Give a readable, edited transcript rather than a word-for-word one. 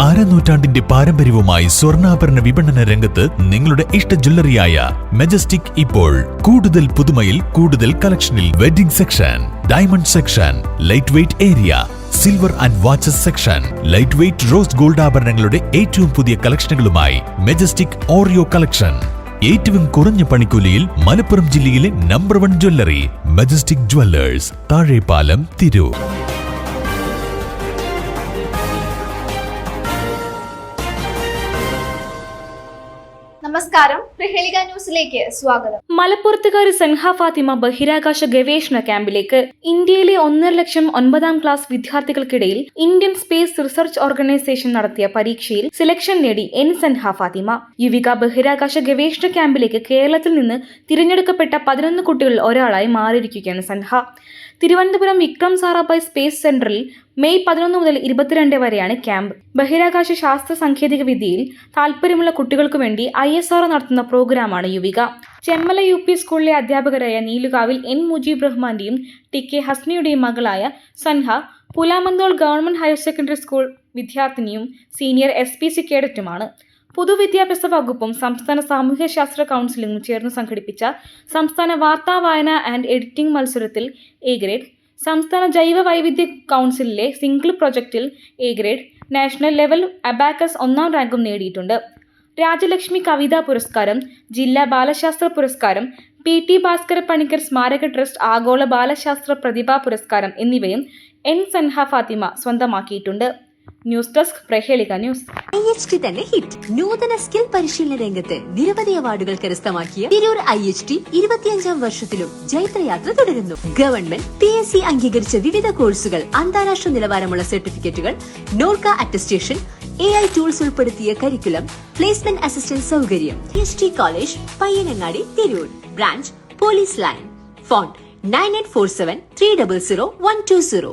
അരനൂറ്റാണ്ടിന്റെ പാരമ്പര്യവുമായി സ്വർണ്ണാഭരണ വിപണന രംഗത്ത് നിങ്ങളുടെ ഇഷ്ട ജ്വല്ലറിയായ മെജസ്റ്റിക് ഇപ്പോൾ കൂടുതൽ പുതുമയിൽ കൂടുതൽ കളക്ഷനിൽ wedding section, diamond section, lightweight area, silver and watches section, lightweight rose gold ആഭരണങ്ങളുടെ ഏറ്റവും പുതിയ കളക്ഷനുകളുമായി മെജസ്റ്റിക് ഓറിയോ കളക്ഷൻ. ഏറ്റവും കുറഞ്ഞ പണിക്കൂലിയിൽ മലപ്പുറം ജില്ലയിലെ number 1 jewellery majestic Jewellers, Thazhepalam, Tirur. നമസ്കാരം, പ്രഹേളിക ന്യൂസിലേക്ക് സ്വാഗതം. മലപ്പുറത്തുകാരി സൻഹ ഫാത്തിമ ബഹിരാകാശ ഗവേഷണ ക്യാമ്പിലേക്ക്. ഇന്ത്യയിലെ 1.5 ലക്ഷം 9ാം ക്ലാസ് വിദ്യാർത്ഥികൾക്കിടയിൽ ഇന്ത്യൻ സ്പേസ് റിസർച്ച് ഓർഗനൈസേഷൻ നടത്തിയ പരീക്ഷയിൽ സെലക്ഷൻ നേടി സൻഹ ഫാത്തിമ. യുവിക ബഹിരാകാശ ഗവേഷണ ക്യാമ്പിലേക്ക് കേരളത്തിൽ നിന്ന് തിരഞ്ഞെടുക്കപ്പെട്ട 11 കുട്ടികളിൽ ഒരാളായി മാറിയിരിക്കുകയാണ് സൻഹ. തിരുവനന്തപുരം വിക്രം സാരാഭായ് സ്പേസ് സെന്ററിൽ മെയ് 11 മുതൽ 22 വരെയാണ് ക്യാമ്പ്. ബഹിരാകാശ ശാസ്ത്ര സാങ്കേതിക വിദ്യയിൽ താല്പര്യമുള്ള കുട്ടികൾക്കു വേണ്ടി ISRO നടത്തുന്ന പ്രോഗ്രാമാണ് യുവിക. ചെമ്മല UP സ്കൂളിലെ അധ്യാപകരായ നീലുകാവിൽ മുജീബ് റഹ്മാന്റെയും TK ഹസ്നയുടെയും മകളായ Sanha Pulamanthole government higher secondary school വിദ്യാർത്ഥിനിയും സീനിയർ SPC കേഡറ്റുമാണ്. പൊതുവിദ്യാഭ്യാസ വകുപ്പും സംസ്ഥാന സാമൂഹ്യശാസ്ത്ര കൗൺസിലും ചേർന്ന് സംഘടിപ്പിച്ച സംസ്ഥാന വാർത്താ വായന ആൻഡ് എഡിറ്റിംഗ് മത്സരത്തിൽ A ഗ്രേഡ്, സംസ്ഥാന ജൈവ വൈവിധ്യ കൗൺസിലിലെ സിംഗിൾ പ്രൊജക്റ്റിൽ A grade, national level abacus 1ാം റാങ്കും നേടിയിട്ടുണ്ട്. രാജലക്ഷ്മി കവിതാ പുരസ്കാരം, ജില്ലാ ബാലശാസ്ത്ര പുരസ്കാരം, PT ഭാസ്കര പണിക്കർ സ്മാരക ട്രസ്റ്റ് ആഗോള ബാലശാസ്ത്ര പ്രതിഭാ പുരസ്കാരം എന്നിവയും സൻഹ ഫാത്തിമ സ്വന്തമാക്കിയിട്ടുണ്ട്. ന്യൂസ് ഡെസ്ക്, പ്രഹേളിക ന്യൂസ്. IHT തന്നെ ഹിറ്റ്. നൂതന സ്കിൽ പരിശീലന രംഗത്ത് നിരവധി അവാർഡുകൾ കരസ്ഥമാക്കിയ തിരൂർ IHT 25ാം വർഷത്തിലും ജൈത്രയാത്ര തുടരുന്നു. ഗവൺമെന്റ് PSC അംഗീകരിച്ച വിവിധ കോഴ്സുകൾ, അന്താരാഷ്ട്ര നിലവാരമുള്ള സർട്ടിഫിക്കറ്റുകൾ, നോർക്ക അറ്റസ്റ്റേഷൻ, AI ടൂൾസ് ഉൾപ്പെടുത്തിയ കരിക്കുലം, പ്ലേസ്മെന്റ് അസിസ്റ്റന്റ് സൗകര്യം. IHT college, Payyanangadi, Tirur. Branch police line. Phone 9847 300 120.